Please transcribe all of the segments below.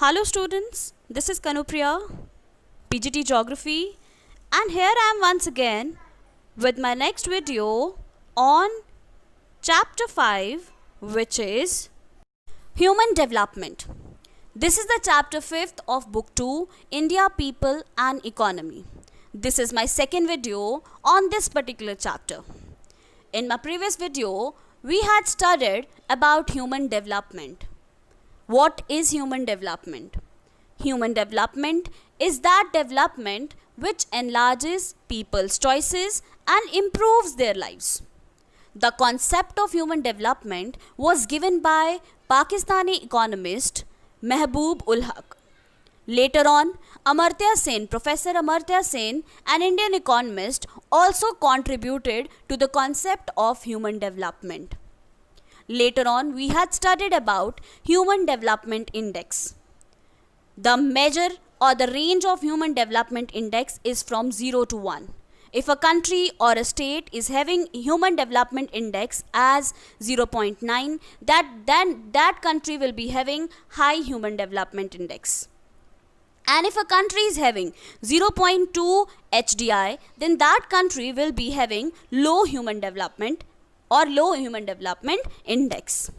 Hello students, this is Kanupriya, PGT Geography, and here I am once again with my next video on chapter 5, which is Human Development. This is the chapter 5th of book 2, India, People and Economy. This is my second video on this particular chapter. In my previous video, we had studied about human development. What is human development? Human development is that development which enlarges people's choices and improves their lives. The concept of human development was given by Pakistani economist Mehboob ul Haq. Later on, Professor Amartya Sen, an Indian economist, also contributed to the concept of human development. Later on, we had studied about Human Development Index. The measure or the range of Human Development Index is from 0 to 1. If a country or a state is having Human Development Index as 0.9, then that country will be having high Human Development Index. And if a country is having 0.2 HDI, then that country will be having low Human Development or low Human Development Index.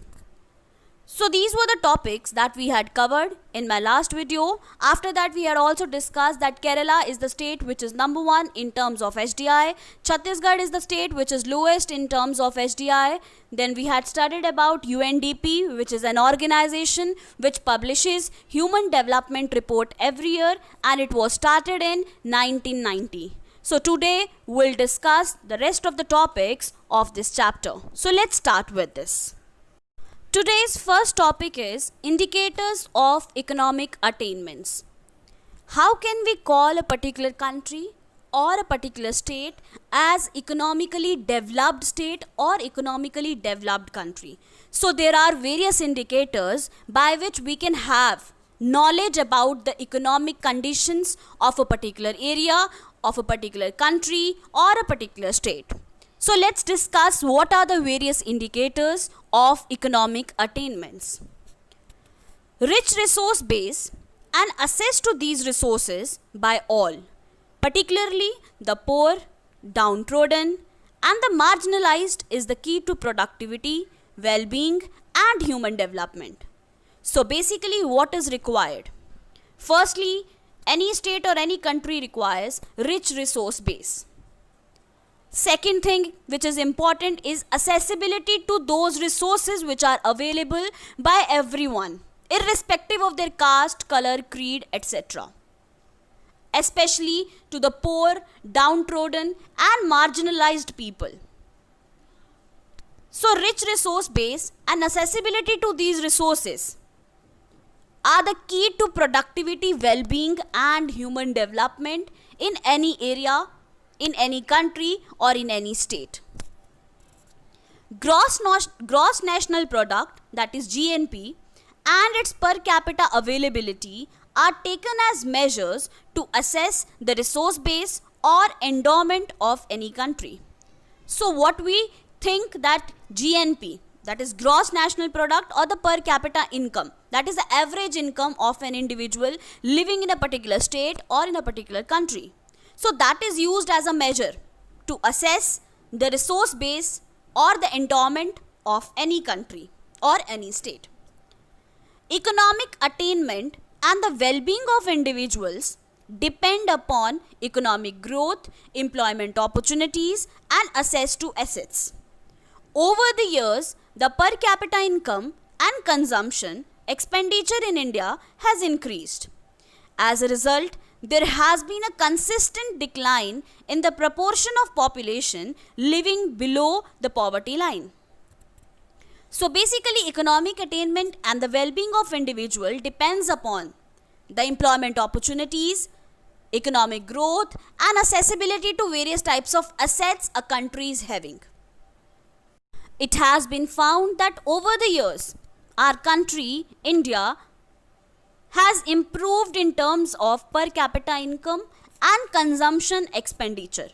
So these were the topics that we had covered in my last video. After that, we had also discussed that Kerala is the state which is number 1 in terms of HDI. Chhattisgarh is the state which is lowest in terms of HDI. Then we had studied about UNDP, which is an organization which publishes Human Development Report every year, and it was started in 1990. So today we'll discuss the rest of the topics of this chapter. So let's start with this. Today's first topic is indicators of economic attainments. How can we call a particular country or a particular state as economically developed state or economically developed country? So there are various indicators by which we can have knowledge about the economic conditions of a particular area, of a particular country or a particular state. So let's discuss what are the various indicators of economic attainments. Rich resource base and access to these resources by all, particularly the poor, downtrodden and the marginalized, is the key to productivity, well-being and human development. So basically what is required? Firstly, any state or any country requires rich resource base. Second thing which is important is accessibility to those resources which are available by everyone, irrespective of their caste, color, creed, etc. Especially to the poor, downtrodden and marginalized people. So rich resource base and accessibility to these resources are the key to productivity, well-being and human development in any area, in any country or in any state. Gross national product, that is GNP, and its per capita availability are taken as measures to assess the resource base or endowment of any country. So what we think that GNP, that is gross national product or the per capita income, that is the average income of an individual living in a particular state or in a particular country. So that is used as a measure to assess the resource base or the endowment of any country or any state. Economic attainment and the well-being of individuals depend upon economic growth, employment opportunities and access to assets. Over the years, the per capita income and consumption expenditure in India has increased. As a result, there has been a consistent decline in the proportion of population living below the poverty line. So basically, economic attainment and the well-being of individual depends upon the employment opportunities, economic growth and accessibility to various types of assets a country is having. It has been found that over the years, our country, India, has improved in terms of per capita income and consumption expenditure,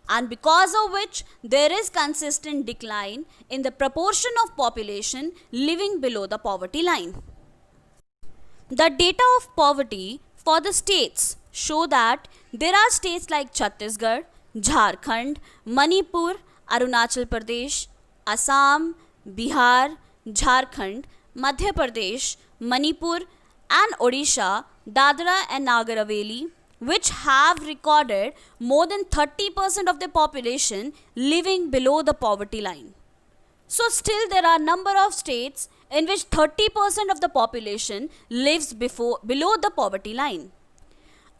and because of which there is consistent decline in the proportion of population living below the poverty line. The data of poverty for the states show that there are states like Chhattisgarh, Jharkhand, Manipur, Arunachal Pradesh, Assam, Bihar, Jharkhand, Madhya Pradesh, Manipur, and Odisha, Dadra and Nagar Haveli, which have recorded more than 30% of the population living below the poverty line. So still there are number of states in which 30% of the population lives below the poverty line.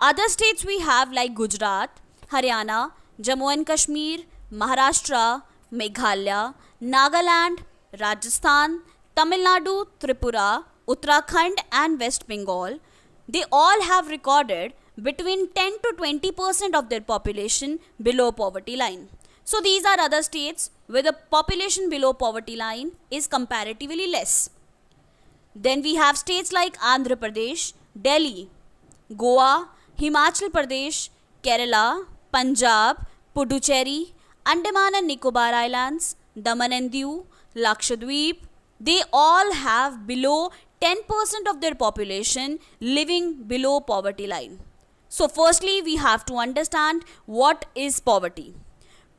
Other states we have like Gujarat, Haryana, Jammu and Kashmir, Maharashtra, Meghalaya, Nagaland, Rajasthan, Tamil Nadu, Tripura, Uttarakhand and West Bengal. They all have recorded between 10 to 20% of their population below poverty line. So these are other states where the population below poverty line is comparatively less. Then we have states like Andhra Pradesh, Delhi, Goa, Himachal Pradesh, Kerala, Punjab, Puducherry, Andaman and Nicobar Islands, Daman and Diu, Lakshadweep. They all have below 10% of their population living below poverty line. So firstly, we have to understand what is poverty.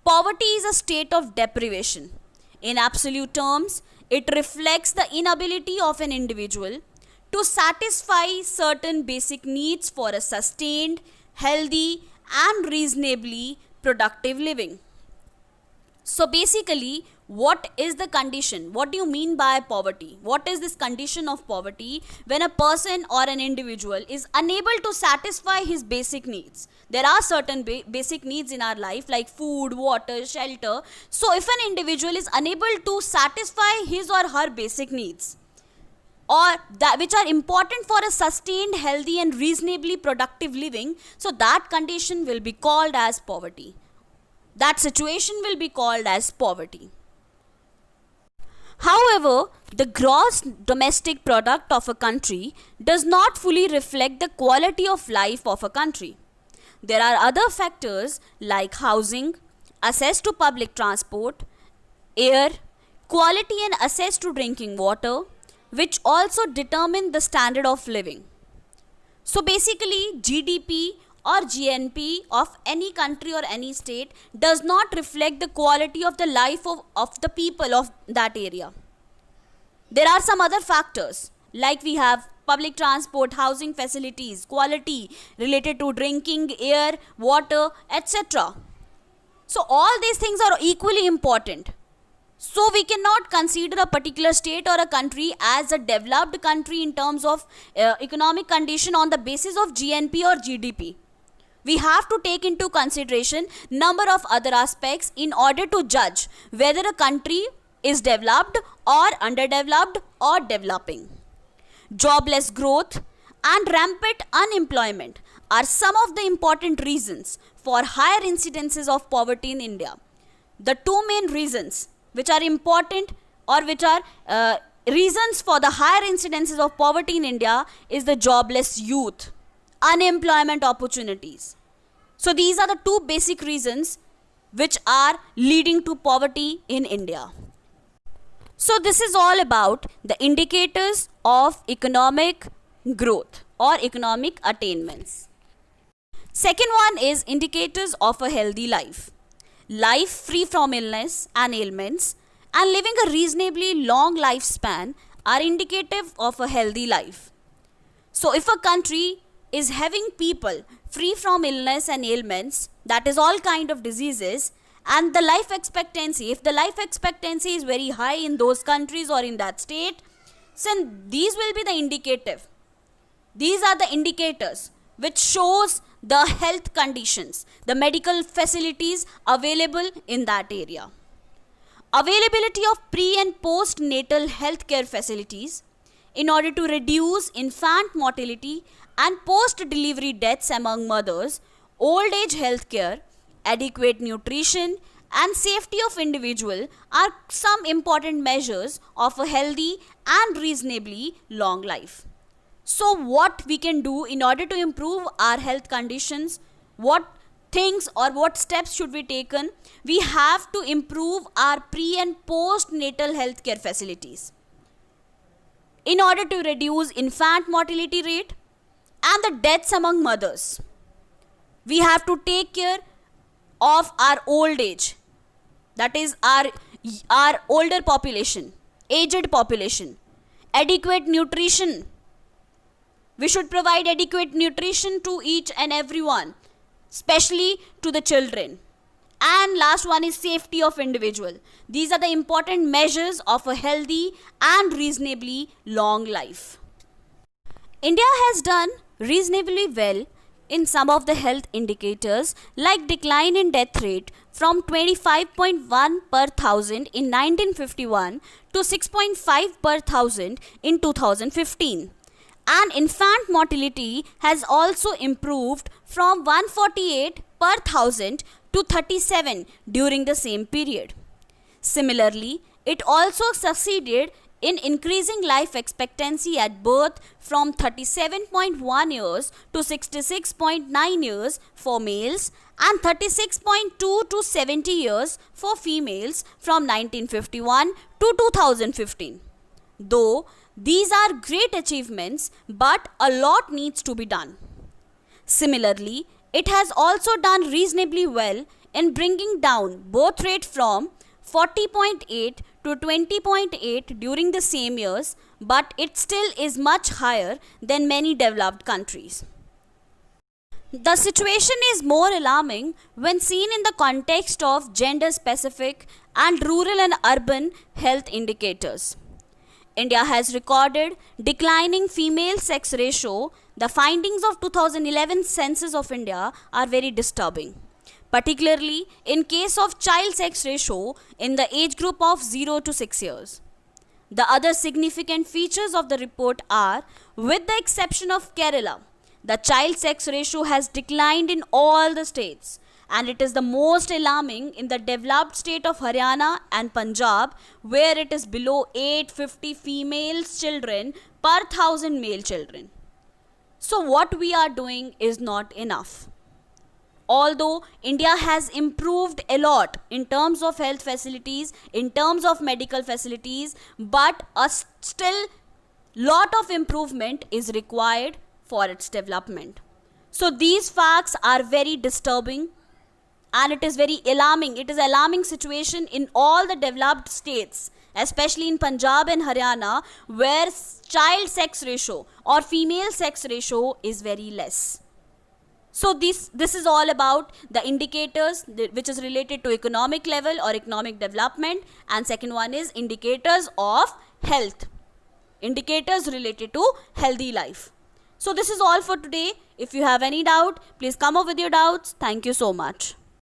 Poverty is a state of deprivation. In absolute terms, it reflects the inability of an individual to satisfy certain basic needs for a sustained, healthy, and reasonably productive living. So basically, what is the condition? What do you mean by poverty? What is this condition of poverty when a person or an individual is unable to satisfy his basic needs? There are certain basic needs in our life like food, water, shelter. So if an individual is unable to satisfy his or her basic needs, or that which are important for a sustained, healthy and reasonably productive living, so that condition will be called as poverty. That situation will be called as poverty. However, the gross domestic product of a country does not fully reflect the quality of life of a country. There are other factors like housing, access to public transport, air, quality and access to drinking water, which also determine the standard of living. So basically, GDP or GNP of any country or any state does not reflect the quality of the life of the people of that area. There are some other factors like we have public transport, housing facilities, quality related to drinking, air, water, etc. So all these things are equally important. So we cannot consider a particular state or a country as a developed country in terms of economic condition on the basis of GNP or GDP. We have to take into consideration number of other aspects in order to judge whether a country is developed or underdeveloped or developing. Jobless growth and rampant unemployment are some of the important reasons for higher incidences of poverty in India. The two main reasons which are important or which are reasons for the higher incidences of poverty in India is the jobless youth, unemployment opportunities. So these are the two basic reasons which are leading to poverty in India. So this is all about the indicators of economic growth or economic attainments. Second one is indicators of a healthy life. Life free from illness and ailments and living a reasonably long lifespan are indicative of a healthy life. So if a country is having people free from illness and ailments, that is all kind of diseases, and the life expectancy, if the life expectancy is very high in those countries or in that state, then these will be the indicative. These are the indicators which shows the health conditions, the medical facilities available in that area. Availability of pre and post-natal healthcare facilities in order to reduce infant mortality and post-delivery deaths among mothers, old age healthcare, adequate nutrition and safety of individual are some important measures of a healthy and reasonably long life. So what we can do in order to improve our health conditions, what things or what steps should be taken? We have to improve our pre and post natal healthcare facilities. in order to reduce infant mortality rate and the deaths among mothers. We have to take care of our old age, that is our older population, aged population. Adequate nutrition. We should provide adequate nutrition to each and everyone, especially to the children. And last one is safety of individual. These are the important measures of a healthy and reasonably long life. India has done reasonably well in some of the health indicators like decline in death rate from 25.1 per thousand in 1951 to 6.5 per thousand in 2015. And infant mortality has also improved from 148 per thousand to 37 during the same period. Similarly, it also succeeded in increasing life expectancy at birth from 37.1 years to 66.9 years for males and 36.2 to 70 years for females from 1951 to 2015. Though these are great achievements, but a lot needs to be done. Similarly, it has also done reasonably well in bringing down birth rate from 40.8 to 20.8 during the same years, but it still is much higher than many developed countries. The situation is more alarming when seen in the context of gender-specific and rural and urban health indicators. India has recorded declining female sex ratio. The findings of 2011 census of India are very disturbing, particularly in case of child sex ratio in the age group of 0 to 6 years. The other significant features of the report are, with the exception of Kerala, the child sex ratio has declined in all the states, and it is the most alarming in the developed state of Haryana and Punjab, where it is below 850 female children per 1000 male children. So what we are doing is not enough. Although India has improved a lot in terms of health facilities, in terms of medical facilities, but still lot of improvement is required for its development. So these facts are very disturbing and it is very alarming. It is an alarming situation in all the developed states, especially in Punjab and Haryana, where child sex ratio or female sex ratio is very less. So this is all about the indicators which is related to economic level or economic development, and second one is indicators of health, indicators related to healthy life. So this is all for today. If you have any doubt, please come up with your doubts. Thank you so much.